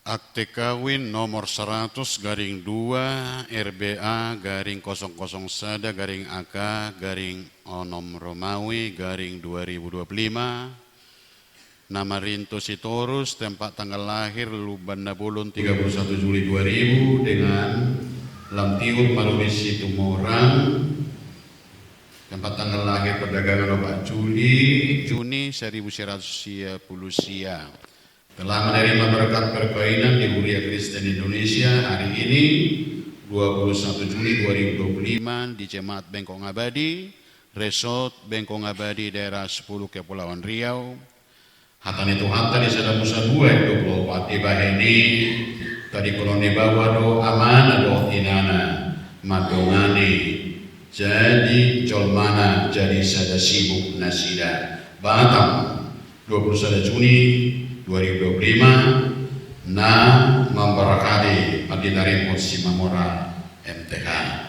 Akte kawin nomor 100 garing 2 RBA garing 00 sada garing AK garing Onom Romawi garing 2025. Nama Rinto Sitorus, tempat tanggal lahir Lubanda Bulun 31 Juli 2000 dengan Lamtiur Malumis Situmorang. Tempat tanggal lahir perdagangan 4 Juni 1910 sia. Telah menerima berkat perkawinan di Huria Kristen Indonesia hari ini 21 Juli 2025 di Jemaat Bengkong Abadi, Resort Bengkong Abadi daerah 10 Kepulauan Riau. Hatan itu hata di Sada Musa 2 24 Baheni tadi koloni bawah do amana do inana madongani jadi colmana jadi sada sibuk nasida Batam 21 Juni 2025 na memberkati Adinari Mursi Mamora MTH.